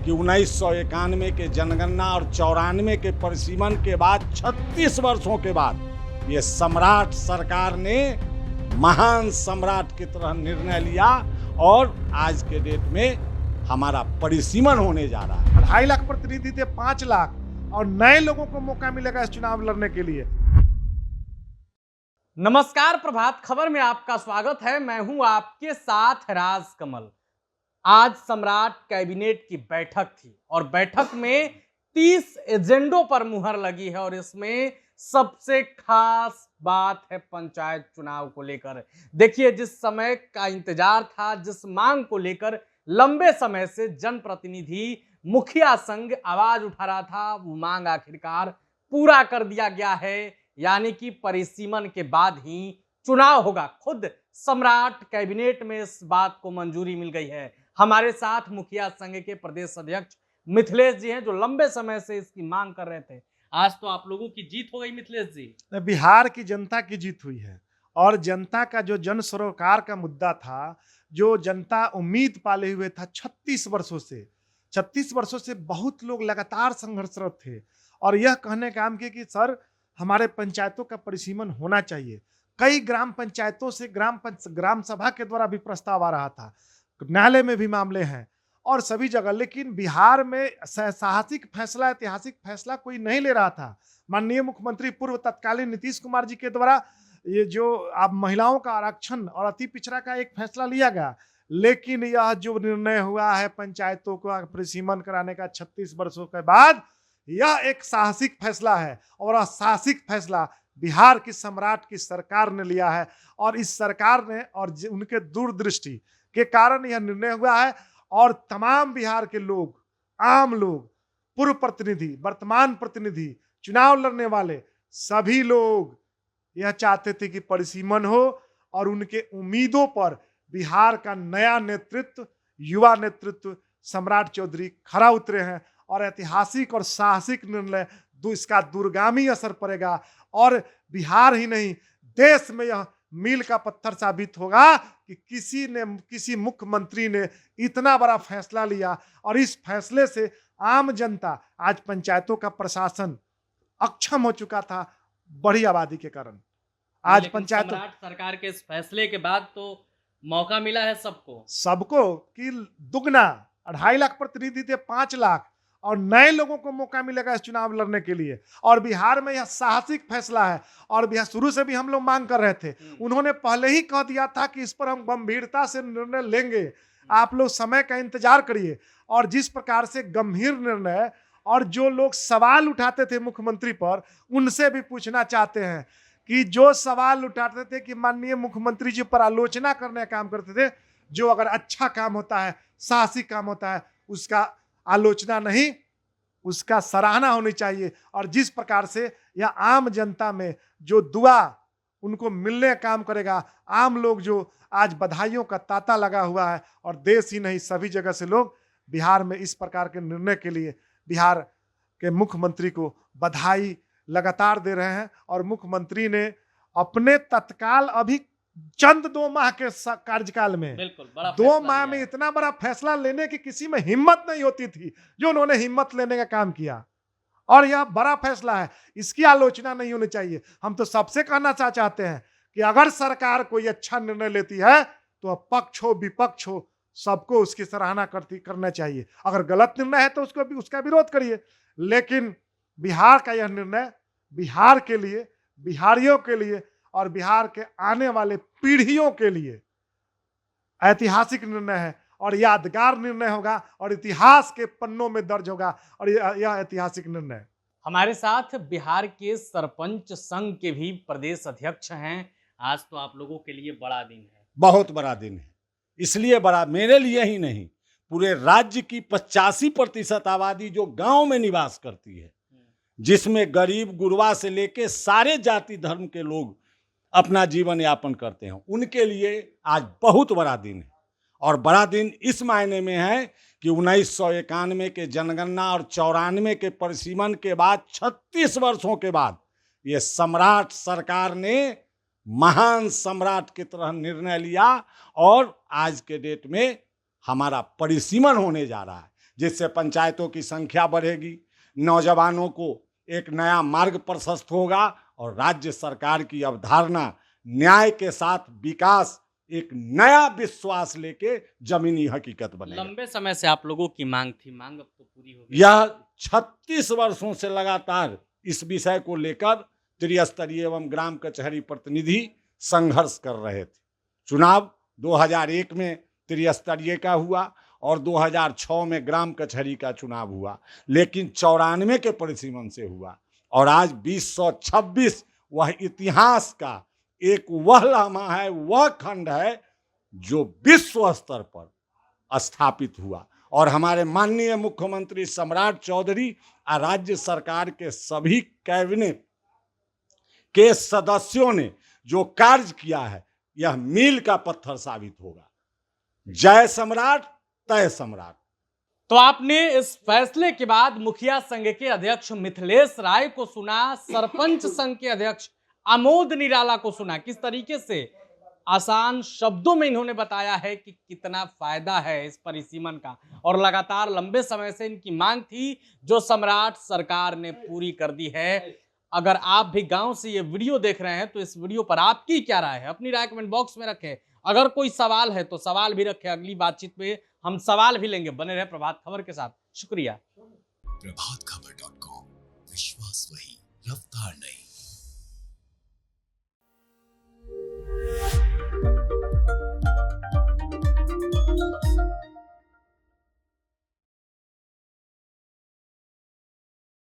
कि 1991 के जनगणना और 94 के परिसीमन के बाद 36 वर्षों के बाद ये सम्राट सरकार ने महान सम्राट की तरह निर्णय लिया और आज के डेट में हमारा परिसीमन होने जा रहा है। 2.5 लाख प्रतिनिधि थे 5 लाख और नए लोगों को मौका मिलेगा इस चुनाव लड़ने के लिए। नमस्कार, प्रभात खबर में आपका स्वागत है। मैं हूं आपके साथ राज कमल। आज सम्राट कैबिनेट की बैठक थी और बैठक में 30 एजेंडों पर मुहर लगी है और इसमें सबसे खास बात है पंचायत चुनाव को लेकर। देखिए, जिस समय का इंतजार था, जिस मांग को लेकर लंबे समय से जनप्रतिनिधि मुखिया संघ आवाज उठा रहा था, वो मांग आखिरकार पूरा कर दिया गया है। यानी कि परिसीमन के बाद ही चुनाव होगा। खुद सम्राट कैबिनेट में इस बात को मंजूरी मिल गई है। हमारे साथ मुखिया संघ के प्रदेश अध्यक्ष मिथिलेश जी हैं, जो लंबे समय से इसकी मांग कर रहे थे। आज तो आप लोगों की जीत हो गई मिथिलेश जी। बिहार की जनता की जीत हुई है और जनता का जो जन सरोकार का मुद्दा था, जो जनता उम्मीद पाले हुए था 36 वर्षों से बहुत लोग लगातार संघर्षरत थे और यह कहने काम किए कि सर हमारे पंचायतों का परिसीमन होना चाहिए। कई ग्राम पंचायतों से ग्राम सभा के द्वारा भी प्रस्ताव आ रहा था, न्यायालय में भी मामले हैं और सभी जगह, लेकिन बिहार में साहसिक फैसला, ऐतिहासिक फैसला कोई नहीं ले रहा था। माननीय मुख्यमंत्री पूर्व तत्कालीन नीतीश कुमार जी के द्वारा ये जो अब महिलाओं का आरक्षण और अति पिछड़ा का एक फैसला लिया गया, लेकिन यह जो निर्णय हुआ है पंचायतों को परिसीमन कराने का 36 वर्षों के बाद, यह एक साहसिक फैसला है और वह साहसिक फैसला बिहार की सम्राट की सरकार ने लिया है और इस सरकार ने और उनके दूरदृष्टि के कारण यह निर्णय हुआ है। और तमाम बिहार के लोग, आम लोग, पूर्व प्रतिनिधि, वर्तमान प्रतिनिधि, चुनाव लड़ने वाले सभी लोग यह चाहते थे कि परिसीमन हो और उनके उम्मीदों पर बिहार का नया नेतृत्व, युवा नेतृत्व सम्राट चौधरी खरा उतरे हैं और ऐतिहासिक और साहसिक निर्णय इसका दूरगामी असर पड़ेगा और बिहार ही नहीं देश में यह मील का पत्थर साबित होगा कि किसी मुख्यमंत्री ने इतना बड़ा फैसला लिया और इस फैसले से आम जनता, आज पंचायतों का प्रशासन अक्षम हो चुका था बड़ी आबादी के कारण। आज पंचायतों सरकार के इस फैसले के बाद तो मौका मिला है सबको कि दुगना 2.5 लाख प्रतिनिधि थे 5 लाख और नए लोगों को मौका मिलेगा इस चुनाव लड़ने के लिए। और बिहार में यह साहसिक फैसला है और बिहार शुरू से भी हम लोग मांग कर रहे थे। उन्होंने पहले ही कह दिया था कि इस पर हम गंभीरता से निर्णय लेंगे, आप लोग समय का इंतजार करिए। और जिस प्रकार से गंभीर निर्णय और जो लोग सवाल उठाते थे मुख्यमंत्री पर, उनसे भी पूछना चाहते हैं कि जो सवाल उठाते थे कि माननीय मुख्यमंत्री जी पर आलोचना करने का काम करते थे, जो अगर अच्छा काम होता है, साहसिक काम होता है, उसका आलोचना नहीं, उसका सराहना होनी चाहिए। और जिस प्रकार से यह आम जनता में जो दुआ उनको मिलने का काम करेगा, आम लोग जो आज बधाइयों का तांता लगा हुआ है और देश ही नहीं सभी जगह से लोग बिहार में इस प्रकार के निर्णय के लिए बिहार के मुख्यमंत्री को बधाई लगातार दे रहे हैं। और मुख्यमंत्री ने अपने तत्काल अभी चंद 2 माह के कार्यकाल में 2 माह में इतना बड़ा फैसला लेने की किसी में हिम्मत नहीं होती थी, जो उन्होंने हिम्मत लेने का काम किया और यह बड़ा फैसला है, इसकी आलोचना नहीं होनी चाहिए। हम तो सबसे कहना चाहते हैं कि अगर सरकार कोई अच्छा निर्णय लेती है तो पक्ष हो विपक्ष हो सबको उसकी सराहना करना चाहिए। अगर गलत निर्णय है तो उसका विरोध करिए, लेकिन बिहार का यह निर्णय बिहार के लिए, बिहारियों के लिए और बिहार के आने वाले पीढ़ियों के लिए ऐतिहासिक निर्णय है और यादगार निर्णय होगा और इतिहास के पन्नों में दर्ज होगा और यह ऐतिहासिक निर्णय। हमारे साथ बिहार के सरपंच संघ के भी प्रदेश अध्यक्ष हैं। आज तो आप लोगों के लिए बड़ा दिन है। बहुत बड़ा दिन है, इसलिए बड़ा मेरे लिए ही नहीं, पूरे राज्य की 85% आबादी जो गांव में निवास करती है, जिसमें गरीब गुरबा से लेके सारे जाति धर्म के लोग अपना जीवन यापन करते हैं, उनके लिए आज बहुत बड़ा दिन है। और बड़ा दिन इस मायने में है कि 1991 के जनगणना और 94 के परिसीमन के बाद 36 वर्षों के बाद ये सम्राट सरकार ने महान सम्राट की तरह निर्णय लिया और आज के डेट में हमारा परिसीमन होने जा रहा है। जिससे पंचायतों की संख्या बढ़ेगी, नौजवानों को एक नया मार्ग प्रशस्त होगा और राज्य सरकार की अवधारणा न्याय के साथ विकास एक नया विश्वास लेके जमीनी हकीकत बनेगा। लंबे समय से आप लोगों की मांग थी, मांग अब तो पूरी हो गई। यह 36 वर्षों से लगातार इस विषय को लेकर त्रिस्तरीय एवं ग्राम कचहरी प्रतिनिधि संघर्ष कर रहे थे। चुनाव 2001 में त्रिस्तरीय का हुआ और 2006 में ग्राम कचहरी का चुनाव हुआ, लेकिन 94 के परिसीमन से हुआ और आज 2026 वह इतिहास का एक वह लम्हा है, वह खंड है जो विश्व स्तर पर स्थापित हुआ और हमारे माननीय मुख्यमंत्री सम्राट चौधरी और राज्य सरकार के सभी कैबिनेट के सदस्यों ने जो कार्य किया है, यह मील का पत्थर साबित होगा। जय सम्राट, तय सम्राट। तो आपने इस फैसले के बाद मुखिया संघ के अध्यक्ष मिथिलेश राय को सुना, सरपंच संघ के अध्यक्ष आमोद निराला को सुना। किस तरीके से आसान शब्दों में इन्होंने बताया है कि कितना फायदा है इस परिसीमन का, और लगातार लंबे समय से इनकी मांग थी जो सम्राट सरकार ने पूरी कर दी है। अगर आप भी गांव से ये वीडियो देख रहे हैं तो इस वीडियो पर आपकी क्या राय है, अपनी राय कमेंट बॉक्स में रखें। अगर कोई सवाल है तो सवाल भी रखें, अगली बातचीत में हम सवाल भी लेंगे। बने रहे प्रभात खबर के साथ। शुक्रिया। प्रभातखबर.com, विश्वास वही, रफ्तार नहीं।